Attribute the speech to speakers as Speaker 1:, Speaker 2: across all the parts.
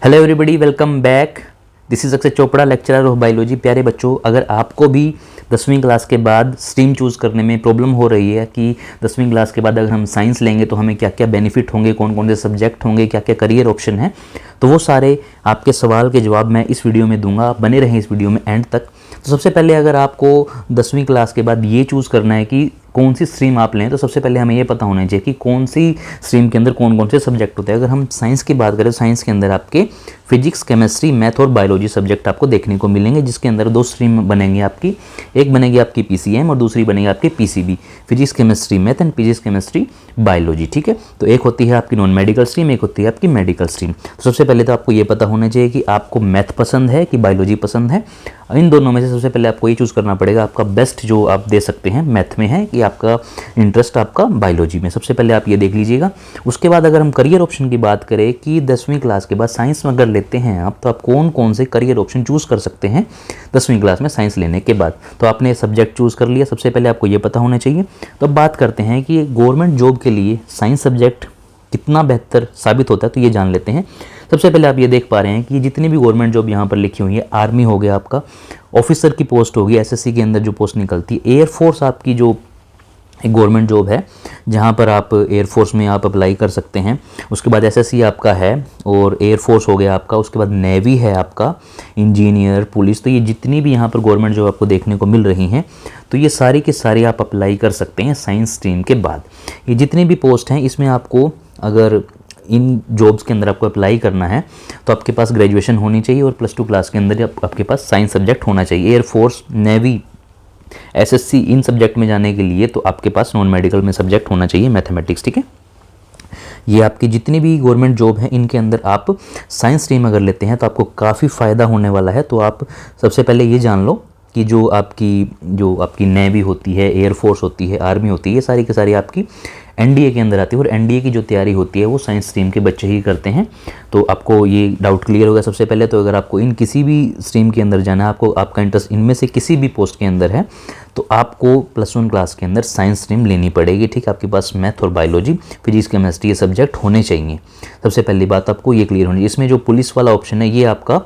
Speaker 1: Hello everybody, welcome back. This is Akshay Chopra, lecturer of biology. प्यारे बच्चों, अगर आपको भी 10वीं क्लास के बाद स्ट्रीम चूज़ करने में प्रॉब्लम हो रही है कि 10वीं क्लास के बाद अगर हम साइंस लेंगे तो हमें क्या क्या बेनिफिट होंगे, कौन कौन से सब्जेक्ट होंगे, क्या क्या करियर ऑप्शन है, तो वो सारे आपके सवाल के जवाब मैं इस वीडियो में दूंगा। आप बने रहें इस वीडियो में एंड तक। तो सबसे पहले अगर आपको 10वीं क्लास के बाद ये चूज़ करना है कि कौन सी स्ट्रीम आप लें, तो सबसे पहले हमें ये पता होना चाहिए कि कौन सी स्ट्रीम के अंदर कौन कौन से सब्जेक्ट होते हैं। अगर हम साइंस की बात करें तो साइंस के अंदर आपके फिजिक्स, केमिस्ट्री, मैथ और बायोलॉजी सब्जेक्ट आपको देखने को मिलेंगे, जिसके अंदर दो स्ट्रीम बनेंगी आपकी। एक बनेगी आपकी पीसीएम और दूसरी बनेगी आपकी PCB, physics chemistry math and physics chemistry biology. ठीक है, तो एक होती है आपकी नॉन मेडिकल स्ट्रीम, एक होती है आपकी मेडिकल स्ट्रीम। तो सबसे पहले तो आपको ये पता होना चाहिए कि आपको मैथ पसंद है कि बायोलॉजी पसंद है। इन दोनों में से सबसे पहले आपको ये चूज़ करना पड़ेगा। आपका बेस्ट जो आप दे सकते हैं मैथ में है कि आपका इंटरेस्ट आपका बायोलॉजी में, सबसे पहले आप ये देख लीजिएगा। उसके बाद अगर हम करियर ऑप्शन की बात करें कि 10वीं क्लास के बाद साइंस में अगर लेते हैं आप, तो आप कौन कौन से करियर ऑप्शन चूज़ कर सकते हैं 10वीं क्लास में साइंस लेने के बाद। तो आपने सब्जेक्ट चूज़ कर लिया, सबसे पहले आपको ये पता होना चाहिए। तो अब बात करते हैं कि गवर्नमेंट जॉब के लिए साइंस सब्जेक्ट कितना बेहतर साबित होता है, तो ये जान लेते हैं। सबसे पहले आप ये देख पा रहे हैं कि जितनी भी गवर्नमेंट जॉब यहाँ पर लिखी हुई है, आर्मी हो गया आपका, ऑफिसर की पोस्ट होगी, एसएससी के अंदर जो पोस्ट निकलती है, एयरफोर्स आपकी जो एक गवर्नमेंट जॉब है जहाँ पर आप एयरफोर्स में आप अप्लाई कर सकते हैं। उसके बाद एसएससी आपका है और एयरफोर्स हो गया आपका। उसके बाद नेवी है आपका, इंजीनियर, पुलिस। तो ये जितनी भी यहाँ पर गवर्नमेंट जॉब आपको देखने को मिल रही हैं, तो ये सारी के सारी आप अप्लाई कर सकते हैं साइंस स्ट्रीम के बाद। ये जितनी भी पोस्ट हैं इसमें आपको अगर इन जॉब्स के अंदर आपको अप्लाई करना है तो आपके पास ग्रेजुएशन होनी चाहिए और +2 क्लास के अंदर आपके पास साइंस सब्जेक्ट होना चाहिए। एयरफोर्स, नेवी, एसएससी, इन सब्जेक्ट में जाने के लिए तो आपके पास नॉन मेडिकल में सब्जेक्ट होना चाहिए मैथमेटिक्स। ठीक है, ये आपकी जितनी भी गवर्नमेंट जॉब है इनके अंदर आप साइंस स्ट्रीम अगर लेते हैं तो आपको काफ़ी फ़ायदा होने वाला है। तो आप सबसे पहले ये जान लो कि जो आपकी नेवी होती है, एयरफोर्स होती है, आर्मी होती है, ये सारी की सारी आपकी एनडीए के अंदर आती है और एनडीए की जो तैयारी होती है वो साइंस स्ट्रीम के बच्चे ही करते हैं। तो आपको ये डाउट क्लियर होगा सबसे पहले। तो अगर आपको इन किसी भी स्ट्रीम के अंदर जाना है, आपको आपका इंटरेस्ट इनमें से किसी भी पोस्ट के अंदर है, तो आपको +1 क्लास के अंदर साइंस स्ट्रीम लेनी पड़ेगी। ठीक है, आपके पास मैथ और बायोलॉजी, फिजिक्स, केमिस्ट्री ये सब्जेक्ट होने चाहिए। सबसे पहली बात आपको ये क्लियर होनी चाहिए। इसमें जो पुलिस वाला ऑप्शन है ये आपका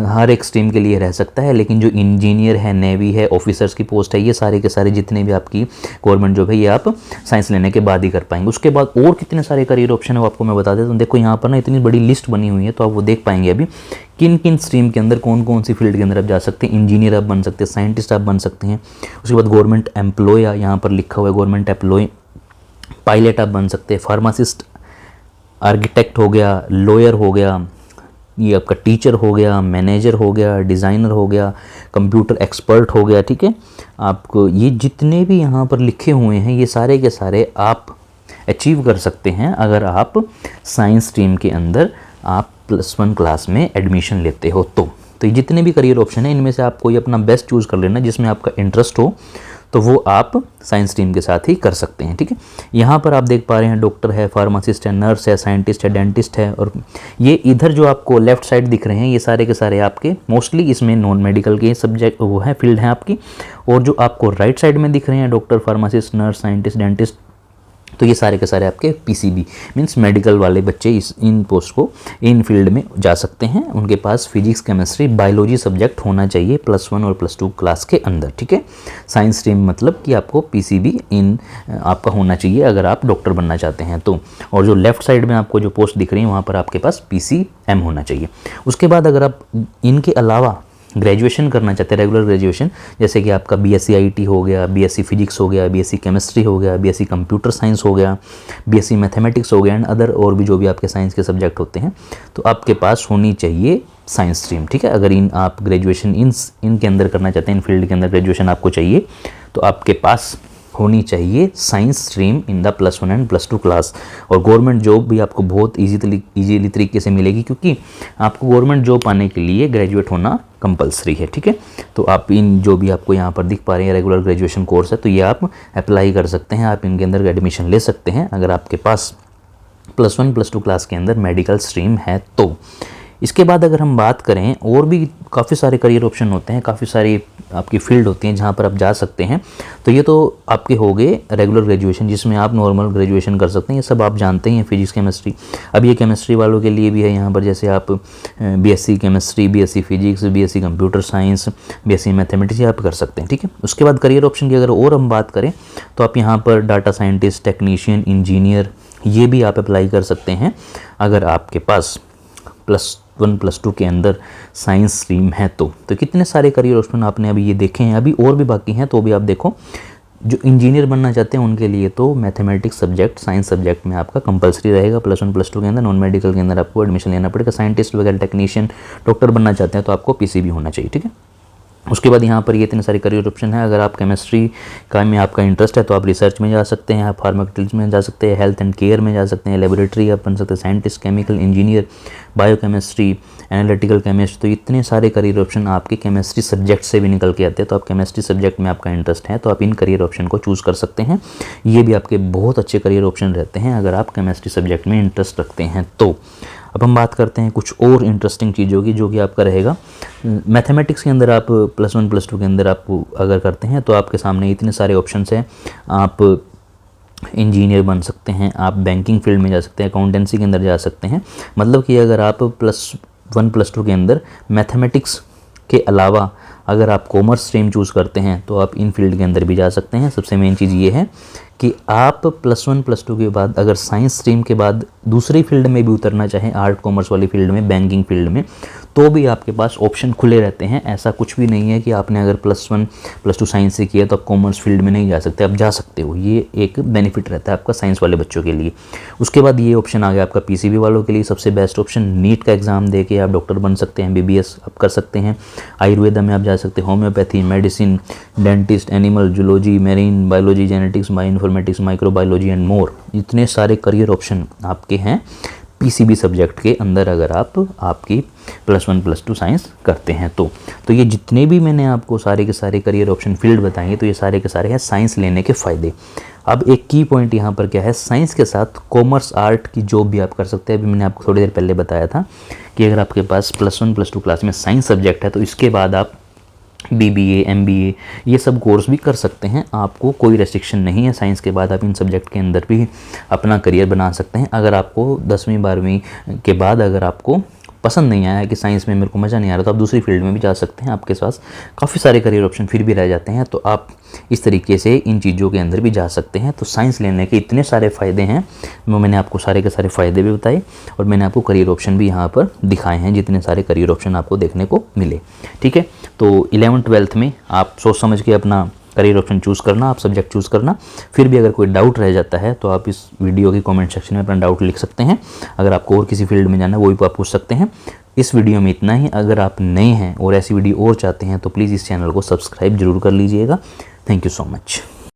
Speaker 1: हर एक स्ट्रीम के लिए रह सकता है, लेकिन जो इंजीनियर है, नेवी है, ऑफिसर्स की पोस्ट है, ये सारे के सारे जितने भी आपकी गवर्नमेंट जॉब है ये आप साइंस लेने के बाद ही कर पाएंगे। उसके बाद और कितने सारे करियर ऑप्शन है वो आपको मैं बता देता हूँ। देखो यहाँ पर ना इतनी बड़ी लिस्ट बनी हुई है, तो आप वो देख पाएंगे अभी किन किन स्ट्रीम के अंदर कौन कौन सी फील्ड के अंदर आप जा सकते हैं। इंजीनियर आप बन सकते हैं, साइंटिस्ट आप बन सकते हैं। उसके बाद गवर्नमेंट एम्प्लॉय यहाँ पर लिखा हुआ है, गवर्नमेंट एम्प्लॉय, पायलट आप बन सकते हैं, फार्मासिस्ट, आर्किटेक्ट हो गया, लॉयर हो गया, ये आपका टीचर हो गया, मैनेजर हो गया, डिज़ाइनर हो गया, कंप्यूटर एक्सपर्ट हो गया। ठीक है, आपको ये जितने भी यहाँ पर लिखे हुए हैं ये सारे के सारे आप अचीव कर सकते हैं अगर आप साइंस स्ट्रीम के अंदर आप +1 क्लास में एडमिशन लेते हो। तो ये जितने भी करियर ऑप्शन हैं इनमें से आप कोई अपना बेस्ट चूज़ कर लेना जिसमें आपका इंटरेस्ट हो, तो वो आप साइंस स्ट्रीम के साथ ही कर सकते हैं। ठीक है, यहाँ पर आप देख पा रहे हैं डॉक्टर है, फार्मासिस्ट है, नर्स है, साइंटिस्ट है, डेंटिस्ट है, और ये इधर जो आपको लेफ्ट साइड दिख रहे हैं ये सारे के सारे आपके मोस्टली इसमें नॉन मेडिकल के सब्जेक्ट वो है, फील्ड हैं आपकी। और जो आपको राइट साइड में दिख रहे हैं doctor, pharmacist, nurse, scientist, dentist, तो ये सारे के सारे आपके पीसीबी मींस मेडिकल वाले बच्चे इन पोस्ट को इन फील्ड में जा सकते हैं। उनके पास फिजिक्स, केमिस्ट्री, बायोलॉजी सब्जेक्ट होना चाहिए +1 और +2 क्लास के अंदर। ठीक है, साइंस स्ट्रीम मतलब कि आपको पीसीबी इन आपका होना चाहिए अगर आप डॉक्टर बनना चाहते हैं तो। और जो लेफ्ट साइड में आपको जो पोस्ट दिख रही है वहाँ पर आपके पास पीसीएम होना चाहिए। उसके बाद अगर आप इनके अलावा ग्रेजुएशन करना चाहते हैं, रेगुलर ग्रेजुएशन, जैसे कि आपका बीएससी आईटी हो गया, बीएससी फिजिक्स हो गया, बीएससी केमिस्ट्री हो गया, बीएससी कंप्यूटर साइंस हो गया, बीएससी मैथमेटिक्स हो गया एंड अदर और भी जो भी आपके साइंस के सब्जेक्ट होते हैं, तो आपके पास होनी चाहिए साइंस स्ट्रीम। ठीक है, अगर आप ग्रेजुएशन इनके अंदर करना चाहते हैं, इन फील्ड के अंदर ग्रेजुएशन आपको चाहिए, तो आपके पास होनी चाहिए science stream in the +1 and +2 class. और गवर्नमेंट जॉब भी आपको बहुत ईजीली तरीके से मिलेगी, क्योंकि आपको गवर्नमेंट जॉब पाने के लिए ग्रेजुएट होना कंपलसरी है। ठीक है, तो आप इन जो भी आपको यहाँ पर दिख पा रहे हैं रेगुलर ग्रेजुएशन कोर्स है, तो ये आप अप्लाई कर सकते हैं, आप इनके अंदर एडमिशन ले सकते हैं अगर आपके पास +1 +2 क्लास के अंदर मेडिकल स्ट्रीम है तो। इसके बाद अगर हम बात करें, और भी काफ़ी सारे करियर ऑप्शन होते हैं, काफ़ी सारी आपकी फील्ड होती हैं जहाँ पर आप जा सकते हैं। तो ये तो आपके हो गए रेगुलर ग्रेजुएशन, जिसमें आप नॉर्मल ग्रेजुएशन कर सकते हैं, ये सब आप जानते ही हैं, फिजिक्स केमिस्ट्री। अब ये केमिस्ट्री वालों के लिए भी है यहाँ पर, जैसे आप BSc chemistry, BSc physics, BSc computer science, BSc mathematics आप कर सकते हैं, ठीक है। उसके बाद करियर ऑप्शन की अगर और हम बात करें तो आप यहाँ पर डाटा साइंटिस्ट, टेक्नीशियन, इंजीनियर, ये भी आप अप्लाई कर सकते हैं अगर आपके पास +1 +2 के अंदर साइंस स्ट्रीम है तो कितने सारे करियर ऑप्शन आपने अभी ये देखे हैं, अभी और भी बाकी हैं, तो भी आप देखो। जो इंजीनियर बनना चाहते हैं उनके लिए तो मैथमेटिक्स सब्जेक्ट, साइंस सब्जेक्ट में आपका कंपलसरी रहेगा +1 +2 के अंदर। नॉन मेडिकल के अंदर आपको एडमिशन लेना पड़ेगा। साइंटिस्ट वगैरह, टेक्नीशियन, डॉक्टर बनना चाहते हैं तो आपको पीसीबी होना चाहिए, ठीक है। उसके बाद यहाँ पर ये इतने सारे करियर ऑप्शन है। अगर आप केमिस्ट्री का में आपका इंटरेस्ट है तो आप रिसर्च में जा सकते हैं, आप फार्मास्यूटिकल्स में जा सकते हैं, हेल्थ एंड केयर में जा सकते हैं, लेबोरेटरी आप बन सकते हैं, scientist, chemical engineer, biochemistry, analytical chemist. तो इतने सारे करियर ऑप्शन आपके केमिस्ट्री सब्जेक्ट से भी निकल के आते हैं। तो आप केमिस्ट्री सब्जेक्ट में आपका इंटरेस्ट है तो आप इन करियर ऑप्शन को चूज़ कर सकते हैं। ये भी आपके बहुत अच्छे करियर ऑप्शन रहते हैं अगर आप केमिस्ट्री सब्जेक्ट में इंटरेस्ट रखते हैं तो। अब हम बात करते हैं कुछ और इंटरेस्टिंग चीज़ों की, जो कि आपका रहेगा मैथमेटिक्स के अंदर। आप +1 +2 के अंदर आप अगर करते हैं तो आपके सामने इतने सारे ऑप्शंस हैं। आप इंजीनियर बन सकते हैं, आप बैंकिंग फील्ड में जा सकते हैं, अकाउंटेंसी के अंदर जा सकते हैं। मतलब कि अगर आप +1 +2 के अंदर मैथमेटिक्स के अलावा अगर आप कॉमर्स स्ट्रीम चूज़ करते हैं तो आप इन फील्ड के अंदर भी जा सकते हैं। सबसे मेन चीज़ ये है कि आप +1 +2 के बाद अगर साइंस स्ट्रीम के बाद दूसरी फील्ड में भी उतरना चाहें, आर्ट कॉमर्स वाली फील्ड में, बैंकिंग फील्ड में, तो भी आपके पास ऑप्शन खुले रहते हैं। ऐसा कुछ भी नहीं है कि आपने अगर +1 +2 साइंस से किया तो आप कॉमर्स फील्ड में नहीं जा सकते, आप जा सकते हो। ये एक बेनिफिट रहता है आपका साइंस वाले बच्चों के लिए। उसके बाद ये ऑप्शन आ गया आपका पीसीबी वालों के लिए सबसे बेस्ट ऑप्शन। नीट का एग्ज़ाम दे के आप डॉक्टर बन सकते हैं, एमबीबीएस आप कर सकते हैं, आयुर्वेदा में आप जा सकते हैं, homeopathy, medicine, dentist, animal zoology, marine biology, genetics, bio informatics, microbiology and more. इतने सारे करियर ऑप्शन आपके हैं पीसीबी सब्जेक्ट के अंदर अगर आप आपकी +1 +2 साइंस करते हैं तो ये जितने भी मैंने आपको सारे के सारे करियर ऑप्शन फील्ड बताएंगे तो ये सारे के सारे हैं साइंस लेने के फ़ायदे। अब एक की पॉइंट यहाँ पर क्या है, साइंस के साथ कॉमर्स आर्ट की जॉब भी आप कर सकते हैं। अभी मैंने आपको थोड़ी देर पहले बताया था कि अगर आपके पास +1 +2 क्लास में साइंस सब्जेक्ट है तो इसके बाद आप BBA, MBA ये सब कोर्स भी कर सकते हैं। आपको कोई रेस्ट्रिक्शन नहीं है, साइंस के बाद आप इन सब्जेक्ट के अंदर भी अपना करियर बना सकते हैं। अगर आपको 10वीं 12वीं के बाद अगर आपको पसंद नहीं आया कि साइंस में मेरे को मज़ा नहीं आ रहा तो आप दूसरी फील्ड में भी जा सकते हैं। आपके पास काफ़ी सारे करियर ऑप्शन फिर भी रह जाते हैं, तो आप इस तरीके से इन चीज़ों के अंदर भी जा सकते हैं। तो साइंस लेने के इतने सारे फ़ायदे हैं, वो मैंने आपको सारे के सारे फ़ायदे भी बताए और मैंने आपको करियर ऑप्शन भी यहाँ पर दिखाए हैं, जितने सारे करियर ऑप्शन आपको देखने को मिले, ठीक है। तो 11th 12th में आप सोच समझ के अपना करियर ऑप्शन चूज़ करना, आप सब्जेक्ट चूज़ करना। फिर भी अगर कोई डाउट रह जाता है तो आप इस वीडियो के कमेंट सेक्शन में अपना डाउट लिख सकते हैं। अगर आपको और किसी फील्ड में जाना है वो भी आप पूछ सकते हैं। इस वीडियो में इतना ही। अगर आप नए हैं और ऐसी वीडियो और चाहते हैं तो प्लीज़ इस चैनल को सब्सक्राइब जरूर कर लीजिएगा। Thank you so much.